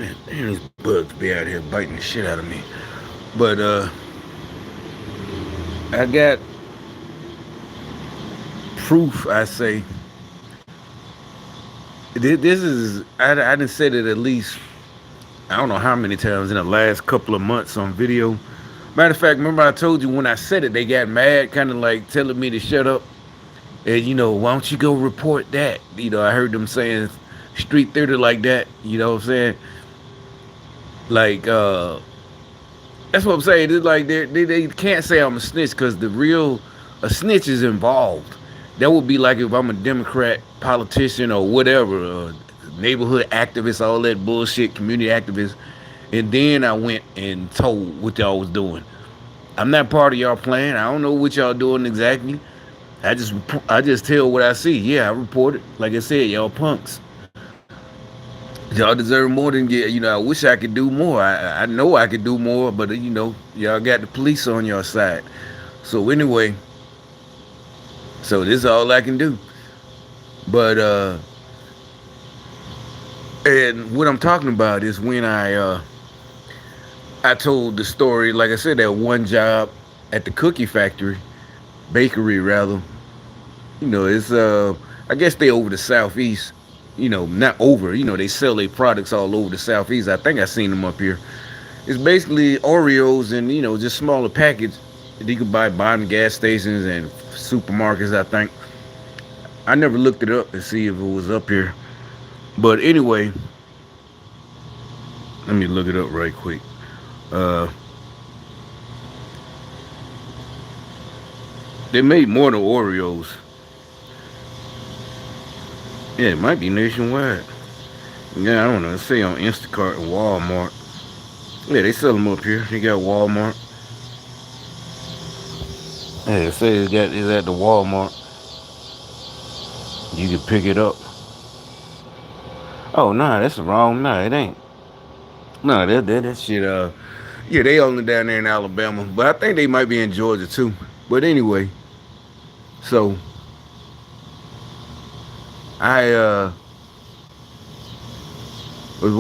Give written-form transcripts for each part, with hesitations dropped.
Man, these bugs be out here biting the shit out of me. But I got proof. I say this is. I didn't say it at least. I don't know how many times in the last couple of months on video. Matter of fact, remember I told you when I said it, they got mad, kind of like telling me to shut up. And why don't you go report that? I heard them saying street theater like that. You know what I'm saying? Like that's what I'm saying. It's like they can't say I'm a snitch because a snitch is involved. That would be like if I'm a Democrat politician or whatever, neighborhood activist, all that bullshit, community activist, and then I went and told what y'all was doing. I'm not part of y'all plan. I don't know what y'all doing exactly. I just tell what I see. Yeah, I report it. Like I said, y'all punks. Y'all deserve more than get. I wish I could do more. I know I could do more, but y'all got the police on your side. So anyway, so this is all I can do. But and what I'm talking about is when I told the story. Like I said, that one job at the cookie factory, bakery rather. It's I guess they over the southeast. Not over. They sell their products all over the southeast. I think I seen them up here. It's basically Oreos and just smaller package that you can buy buying gas stations and supermarkets. I think I never looked it up to see if it was up here. But anyway, let me look it up right quick. Uh, they made more than Oreos. Yeah, it might be nationwide. Yeah, I don't know. Let's say on Instacart and Walmart. Yeah, they sell them up here. They got Walmart. Yeah, it says it's at the Walmart. You can pick it up. Oh, nah, that's wrong. Nah, it ain't. Nah, that shit. Yeah, they only down there in Alabama, but I think they might be in Georgia too. But anyway, so I was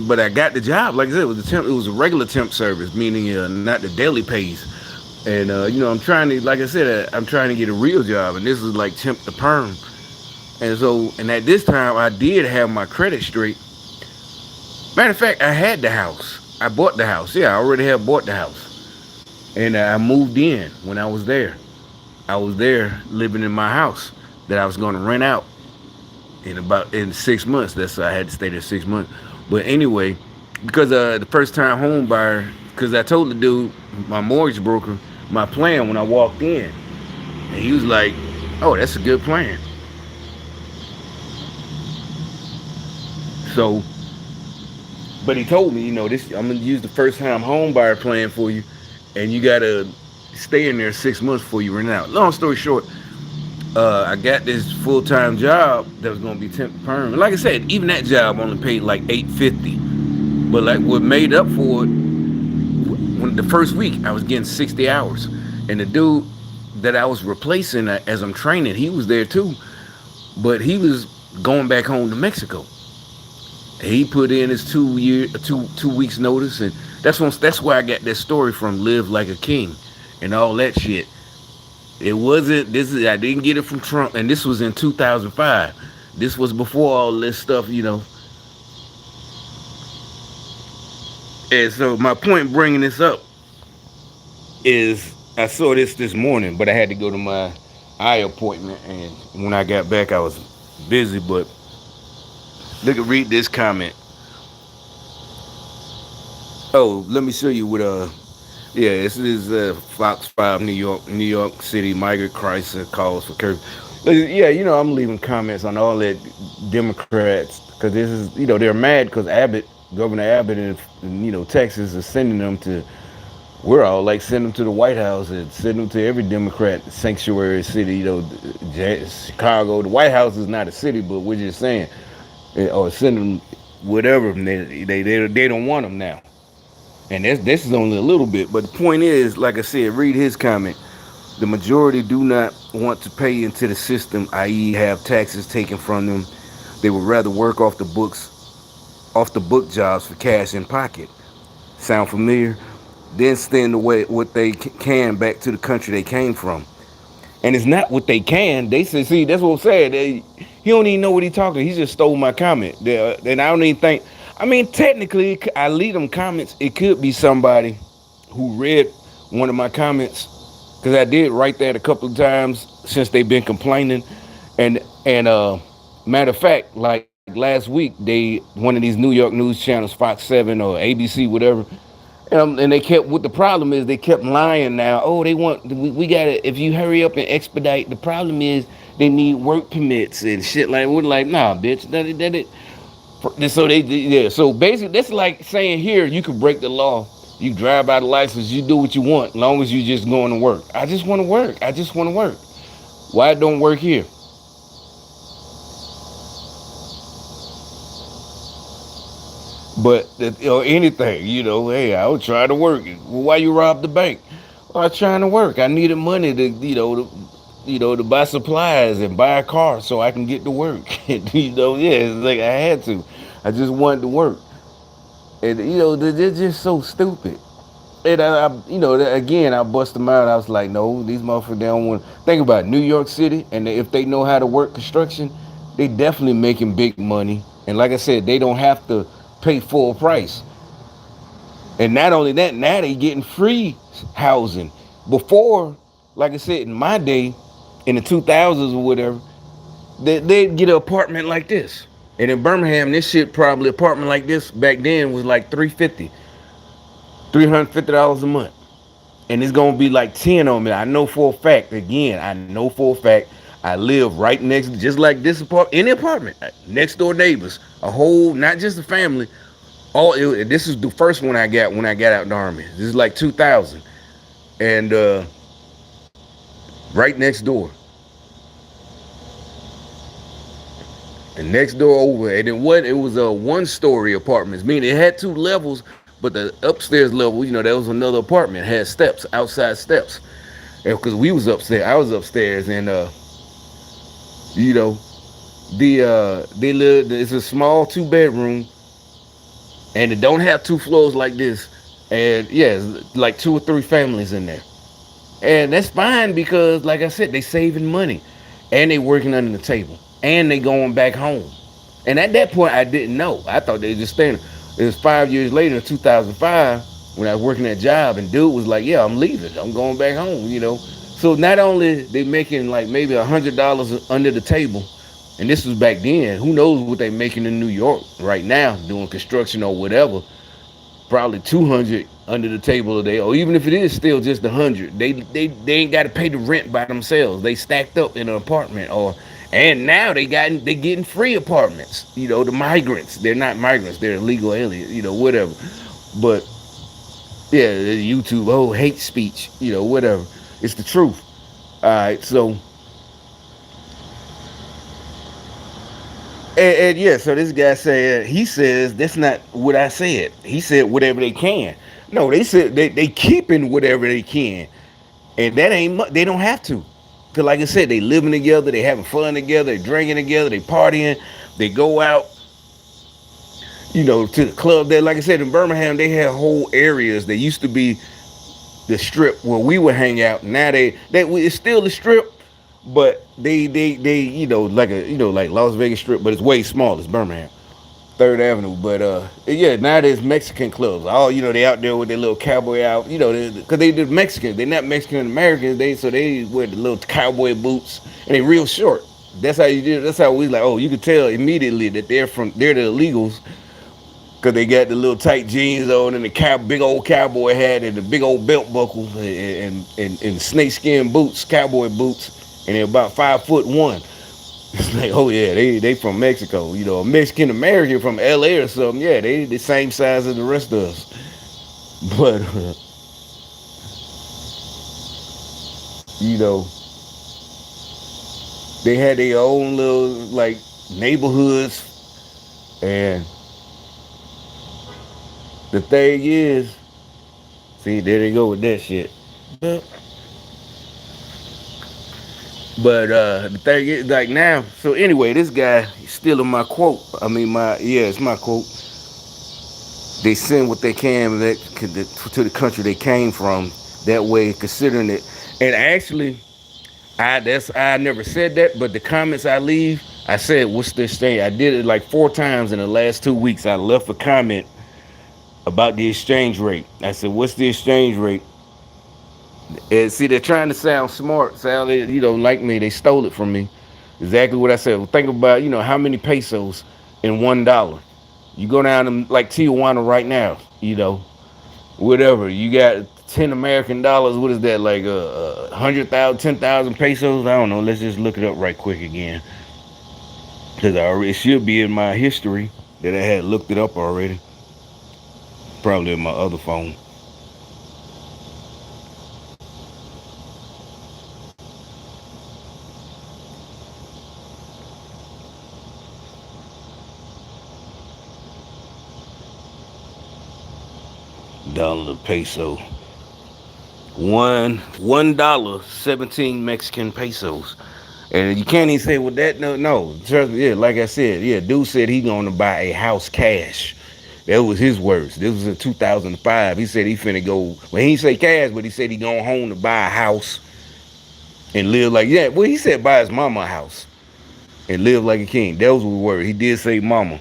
but I got the job. Like I said, it was a temp. It was a regular temp service, meaning not the daily pays. And I'm trying to, like I said, I'm trying to get a real job, and this is like temp to perm. And at this time, I did have my credit straight. Matter of fact, I had the house. I bought the house. Yeah, I already had bought the house, and I moved in when I was there. I was there living in my house that I was going to rent out in 6 months. That's why I had to stay there 6 months. But anyway, because the first time home buyer, because I told the dude, my mortgage broker, my plan when I walked in, and he was like, "Oh, that's a good plan." So, but he told me, this I'm gonna use the first time home buyer plan for you, and you gotta stay in there 6 months before you rent it out. Long story short, I got this full time job that was gonna be temp to perm. And like I said, even that job only paid like $8.50. But like what made up for it, when the first week I was getting 60 hours, and the dude that I was replacing as I'm training, he was there too, but he was going back home to Mexico. He put in his 2 weeks notice, and that's where I got that story from. Live like a king, and all that shit. It wasn't. I didn't get it from Trump, and this was in 2005. This was before all this stuff. And so my point bringing this up is I saw this morning, but I had to go to my eye appointment, and when I got back, I was busy. But read this comment. Oh, let me show you what yeah, this is Fox 5 New York City migrant crisis calls for curfew. Yeah, I'm leaving comments on all that Democrats because this is they're mad because Governor Abbott in Texas is sending them to. We're all like send them to the White House and send them to every Democrat sanctuary city. Chicago. The White House is not a city, but we're just saying, or send them whatever. They don't want them now. And this is only a little bit, but the point is, like I said, read his comment. The majority do not want to pay into the system, i.e., have taxes taken from them. They would rather work off the books off the book jobs for cash in pocket. Sound familiar? Then send away what they can back to the country they came from. And it's not what they can. They say, see, that's what I'm saying. He don't even know what he talking. He just stole my comment. And I don't even think. I mean, technically, I leave them comments. It could be somebody who read one of my comments because I did write that a couple of times since they've been complaining. And matter of fact, like last week, they one of these New York news channels, Fox 7 or ABC, whatever, and they kept. What the problem is, they kept lying. Now, oh, they want we gotta. If you hurry up and expedite, the problem is they need work permits and shit. Like we're like, nah, bitch. So they yeah. So basically, that's like saying here you can break the law. You drive out a license. You do what you want, as long as you just going to work. I just want to work. I just want to work. Why it don't work here? But anything, hey, I was trying to work. Well, why you robbed the bank? Well, I was trying to work. I needed money to buy supplies and buy a car so I can get to work. Yeah, it's like I had to. I just wanted to work, and they're just so stupid. And again, I bust them out. I was like, no, these motherfuckers, they don't want. Think about it, New York City, and if they know how to work construction, they definitely making big money. And like I said, they don't have to pay full price. And not only that, now they getting free housing. Before, like I said, in my day, in the 2000s or whatever, they'd get an apartment like this. And in Birmingham, this shit probably apartment like this back then was like $350 a month. And it's gonna be like 10 on me. I know for a fact, again, I know for a fact I live right next, just like this apartment, any apartment, next door neighbors, a whole, not just a family. This is the first one I got when I got out in the army. This is like 2000, and right next door, and next door over, and then what? It was a one-story apartments, meaning it had two levels, but the upstairs level, there was another apartment, had steps, outside steps, because we was upstairs, I was upstairs, and you know, they live. It's a small two-bedroom, and it don't have two floors like this, and yeah, it's like two or three families in there. And that's fine because, like I said, they saving money, and they working under the table, and they going back home. And at that point, I didn't know. I thought they just staying. It was 5 years later, in 2005, when I was working that job, and dude was like, "Yeah, I'm leaving. I'm going back home." So not only they making like maybe $100 under the table, and this was back then. Who knows what they making in New York right now, doing construction or whatever, probably 200 under the table a day, or even if it is still just 100, they ain't got to pay the rent by themselves. They stacked up in an apartment, and now they getting free apartments. The migrants, they're not migrants, they're illegal aliens. Whatever. But yeah, YouTube, hate speech. Whatever. It's the truth. All right, so and yeah, so this guy said he says that's not what I said. He said whatever they can. No, they said they keeping whatever they can, and that ain't much. They don't have to, cause like I said, they living together, they having fun together, they drinking together, they partying, they go out, to the club. There, like I said, in Birmingham, they had whole areas. They used to be the strip where we would hang out. Now it's still the strip, but they like like Las Vegas strip, but it's way smaller. It's Birmingham. Third Avenue. But yeah, now there's Mexican clubs. All they out there with their little cowboy out. Because they're Mexicans. They're not Mexican Americans. They wear the little cowboy boots and they real short. That's how you do. That's how we like. Oh, you could tell immediately that they're the illegals because they got the little tight jeans on and the big old cowboy hat and the big old belt buckle and snakeskin boots, cowboy boots, and they're about 5'1". It's like, oh yeah, they from Mexico. A Mexican American from LA or something. Yeah, they the same size as the rest of us. But you know, they had their own little like neighborhoods, and the thing is, see, there they go with that shit. But the thing is, like now, so anyway, this guy stealing my quote. I mean, it's my quote. they send what they can to the country they came from. That way, considering it, and actually, I never said that, but the comments I leave, I said, "What's this thing?" I did it like 4 times in the last 2 weeks. I left a comment about the exchange rate. I said, "What's the exchange rate?" And see, they're trying to sound smart, sound like me. They stole it from me. Exactly what I said. Well, think about how many pesos in $1. You go down to like Tijuana right now, whatever. You got 10 American dollars. What is that? Like 100,000, 10,000 pesos. I don't know. Let's just look it up right quick again, because it should be in my history that I had looked it up already. Probably in my other phone. Dollar to peso. $1 17 Mexican pesos. And you can't even say with that. No, trust me. Yeah, like I said, yeah, dude said he gonna buy a house cash. That was his words. This was in 2005. He said he finna go. Well, he didn't say cash, but he said he going home to buy a house and live like, yeah. Well, he said buy his mama a house and live like a king. That was the word. He did say mama.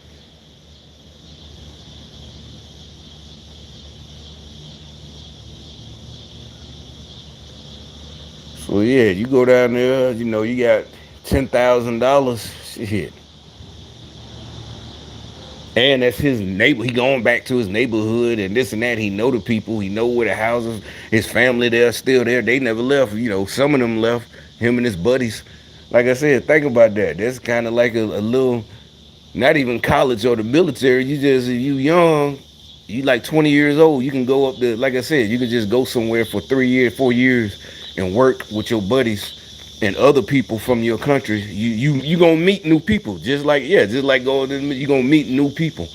So yeah, you go down there. You got $10,000. Shit. And that's his neighbor. He going back to his neighborhood and this and that. He know the people. He know where the houses. His family there still there. They never left. Some of them left. Him and his buddies. Like I said, think about that. That's kind of like a little, not even college or the military. You young. You like 20 years old. You can go up to, like I said, you can just go somewhere for 3 years, 4 years, and work with your buddies and other people from your country. You gonna meet new people. Just like going. You gonna meet new people.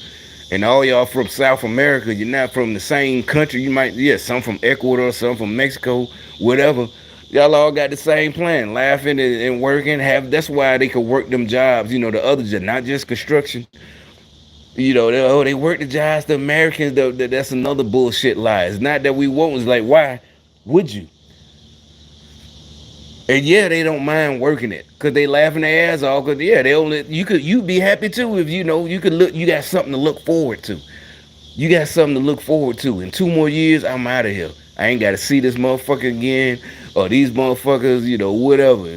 And all y'all from South America, you're not from the same country. You might, yeah, some from Ecuador, some from Mexico, whatever. Y'all all got the same plan, laughing and working. That's why they could work them jobs. The other jobs, not just construction. They work the jobs. The Americans, that's another bullshit lie. It's not that we won't. It's like, why would you? And yeah, they don't mind working it because they laughing their ass off. Cause yeah, they only you'd be happy too if you could look. You got something to look forward to. You got something to look forward to. In 2 more years, I'm out of here. I ain't got to see this motherfucker again or these motherfuckers. Whatever.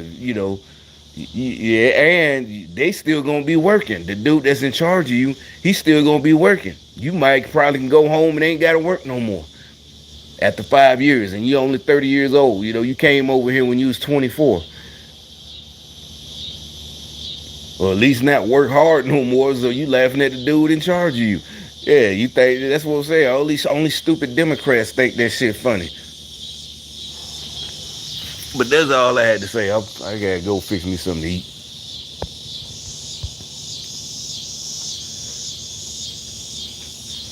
Yeah, and they still gonna be working. The dude that's in charge of you, he's still gonna be working. You might probably can go home and ain't gotta work no more after 5 years, and you're only 30 years old. You came over here when you was 24, or at least not work hard no more. So you laughing at the dude in charge of you. Yeah, you think that's what I'm saying. Only stupid Democrats think that shit funny. But that's all I had to say. I gotta go fix me something to eat.